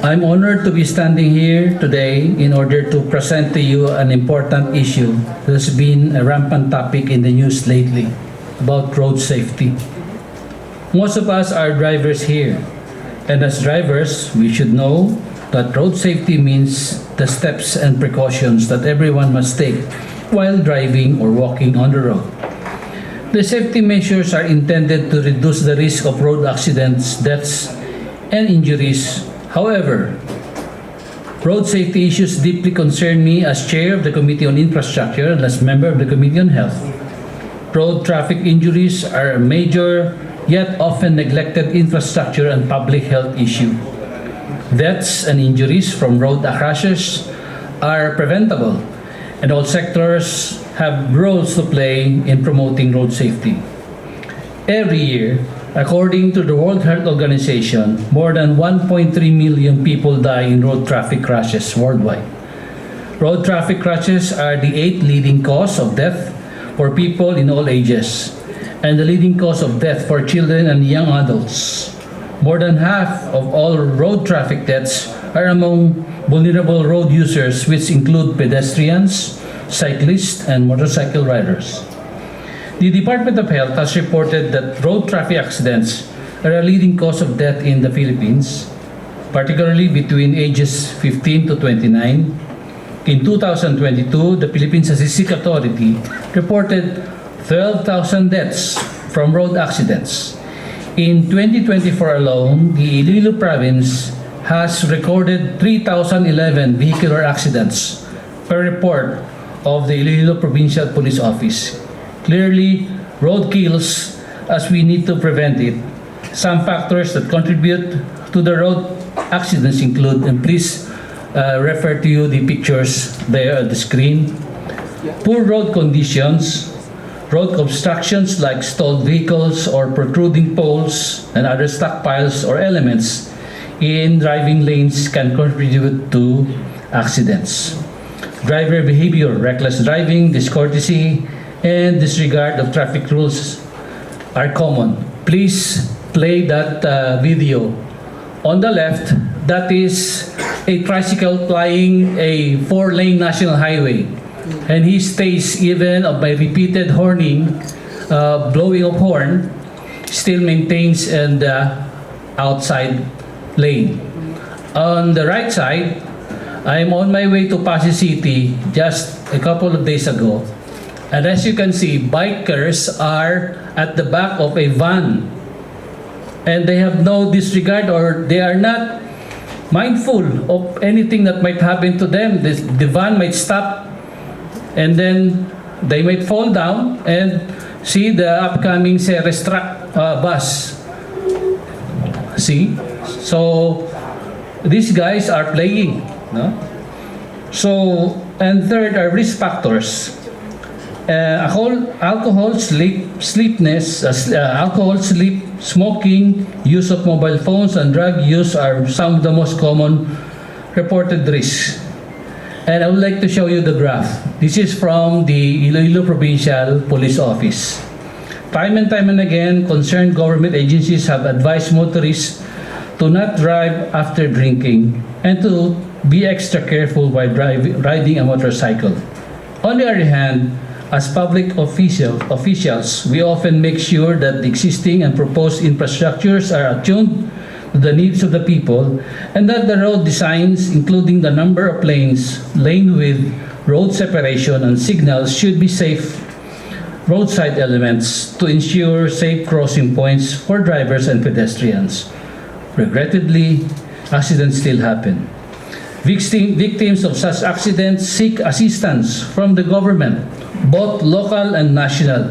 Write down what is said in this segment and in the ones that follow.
I'm honored to be standing here today in order to present to you an important issue that has been a rampant topic in the news lately about road safety. Most of us are drivers here, and as drivers, we should know that road safety means the steps and precautions that everyone must take while driving or walking on the road. The safety measures are intended to reduce the risk of road accidents, deaths, and injuries. However, road safety issues deeply concern me as chair of the Committee on Infrastructure and as member of the Committee on Health. Road traffic injuries are a major yet often neglected infrastructure and public health issue. Deaths and injuries from road crashes are preventable, and all sectors have roles to play in promoting road safety. Every year, according to the World Health Organization, more than 1.3 million people die in road traffic crashes worldwide. Road traffic crashes are the 8th leading cause of death for people in all ages, and the leading cause of death for children and young adults. More than half of all road traffic deaths are among vulnerable road users, which include pedestrians, cyclists, and motorcycle riders. The Department of Health has reported that road traffic accidents are a leading cause of death in the Philippines, particularly between ages 15 to 29. In 2022, the Philippine Statistics Authority reported 12,000 deaths from road accidents. In 2024 alone, the Iloilo province has recorded 3,011 vehicular accidents per report of the Iloilo Provincial Police Office. Clearly, road kills as we need to prevent it. Some factors that contribute to the road accidents include, and please refer to you the pictures there on the screen, poor road conditions, road obstructions like stalled vehicles or protruding poles and other stockpiles or elements in driving lanes can contribute to accidents. Driver behavior, reckless driving, discourtesy, and disregard of traffic rules are common. Please play that video. On the left, that is a tricycle flying a 4-lane national highway. And he stays even by repeated horning, blowing of horn, still maintains in the outside lane. On the right side, I'm on my way to Pasig City just a couple of days ago. And as you can see, bikers are at the back of a van. And they have no disregard, or they are not mindful of anything that might happen to them. The van might stop and then they might fall down and see the upcoming Ceres truck bus. See? So these guys are playing. No? So, and third are risk factors. Alcohol, sleep, smoking, use of mobile phones, and drug use are some of the most common reported risks. And I would like to show you the graph. This is from the Iloilo Provincial Police Office. Time and again, concerned government agencies have advised motorists to not drive after drinking and to be extra careful while riding a motorcycle. On the other hand, as public officials, we often make sure that the existing and proposed infrastructures are attuned to the needs of the people and that the road designs, including the number of lanes, lane width, road separation, and signals should be safe roadside elements to ensure safe crossing points for drivers and pedestrians. Regrettably, accidents still happen. Victims of such accidents seek assistance from the government, both local and national,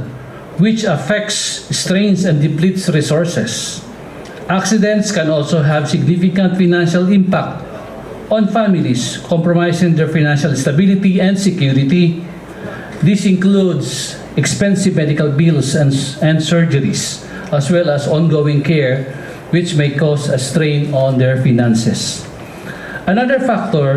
which affects, strains, and depletes resources. Accidents can also have significant financial impact on families, compromising their financial stability and security. This includes expensive medical bills and surgeries, as well as ongoing care, which may cause a strain on their finances. Another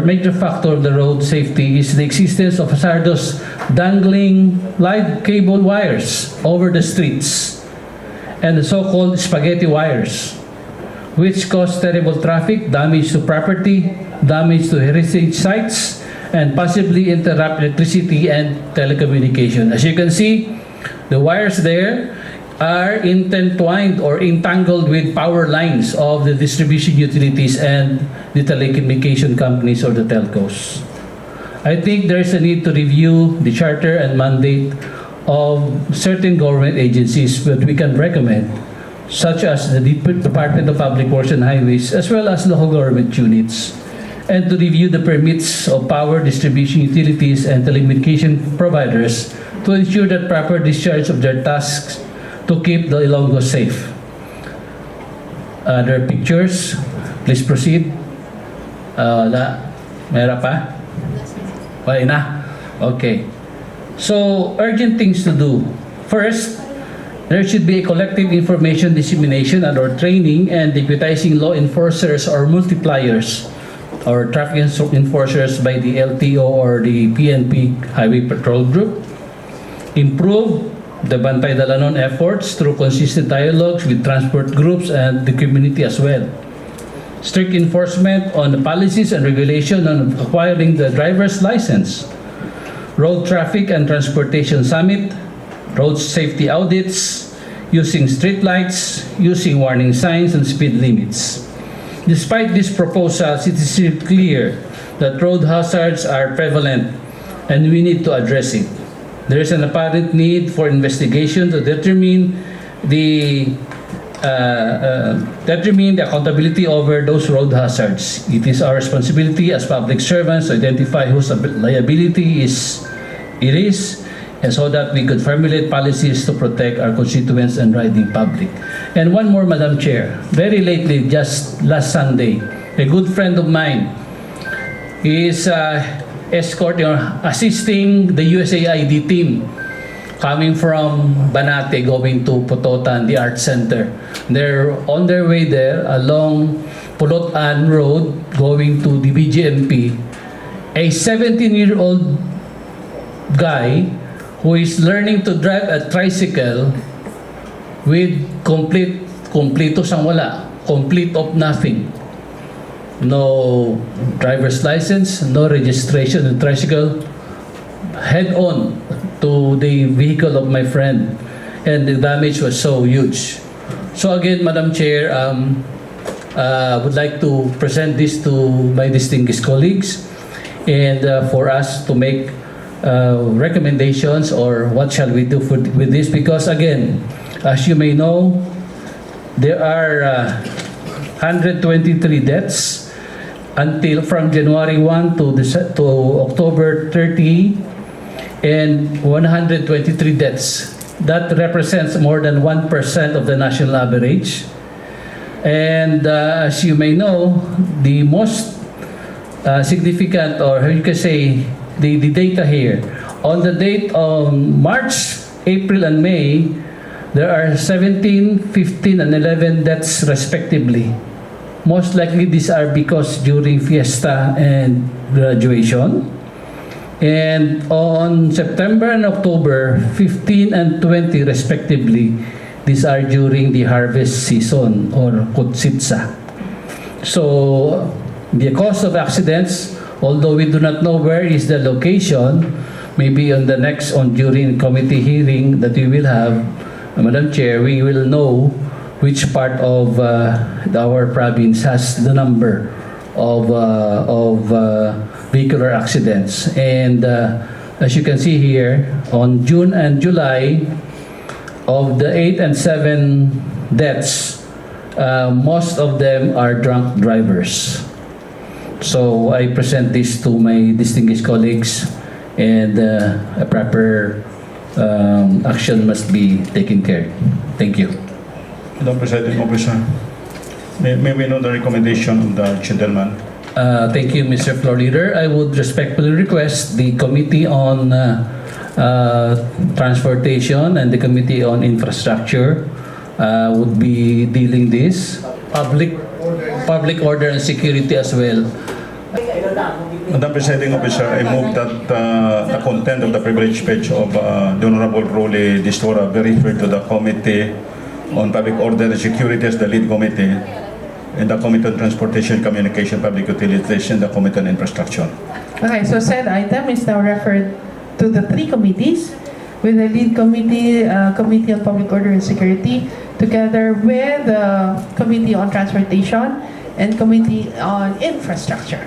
major factor of the road safety is the existence of hazardous dangling live cable wires over the streets and the so-called spaghetti wires. which cause terrible traffic, damage to property, damage to heritage sites, and possibly interrupt electricity and telecommunication. As you can see, the wires there are intertwined or entangled with power lines of the distribution utilities and the telecommunication companies or the telcos. I think there is a need to review the charter and mandate of certain government agencies that we can recommend, such as the Department of Public Works and Highways, as well as local government units, and to review the permits of power distribution utilities and telecommunication providers to ensure that proper discharge of their tasks to keep the Ilonggo safe. Other pictures, please proceed. Wala. Meron pa? Wala na? Okay. So, urgent things to do. First, there should be a collective information dissemination and or training and deputizing law enforcers or multipliers or traffic enforcers by the LTO or the PNP Highway Patrol Group. Improve the Bantay Dalanon efforts through consistent dialogues with transport groups and the community as well. Strict enforcement on the policies and regulation on acquiring the driver's license. Road Traffic and Transportation Summit, road safety audits, using street lights, using warning signs and speed limits. Despite these proposals, it is still clear that road hazards are prevalent and we need to address it. There is an apparent need for investigation to determine the accountability over those road hazards. It is our responsibility as public servants to identify whose liability it is, and so that we could formulate policies to protect our constituents and riding public. And one more, Madam Chair. Very lately, just last Sunday, a good friend of mine is escorting or assisting the USAID team coming from Banate going to Pototan, the Art Center. They're on their way there along Pulotan Road going to the BGMP. A 17-year-old guy who is learning to drive a tricycle with complete of nothing. No driver's license, no registration of tricycle, head on to the vehicle of my friend, and the damage was so huge. So again, Madam Chair, I would like to present this to my distinguished colleagues and for us to make recommendations or what shall we do with this, because again, as you may know, there are 123 deaths until from January 1 to October 30, and 123 deaths. That represents more than 1% of the national average. And as you may know, the most significant, or you can say, the data here, on the date of March, April, and May, there are 17, 15, and 11 deaths respectively. Most likely these are because during fiesta and graduation. And on September and October, 15 and 20 respectively, these are during the harvest season or kutsitsa. So the cause of accidents, although we do not know where is the location, maybe during committee hearing that we will have, Madam Chair, we will know which part of our province has the number of vehicular accidents. And as you can see here, on June and July, of the 8 and 7 deaths, most of them are drunk drivers. So I present this to my distinguished colleagues, and a proper action must be taken care. Thank you. Madam Presiding Officer, may we know the recommendation of the gentleman? Thank you, Mr. Floor Leader. I would respectfully request the Committee on Transportation and the Committee on Infrastructure would be dealing this. Public order and security as well. Madam Presiding Officer, I move that the content of the privilege page of the Honorable Rolando Distura be referred to the Committee on Public Order and Security as the lead committee, and the Committee on Transportation, Communication, Public Utilities, and the Committee on Infrastructure. Okay, so said item is now referred to the three committees, with the lead committee, Committee on Public Order and Security, together with the Committee on Transportation and Committee on Infrastructure.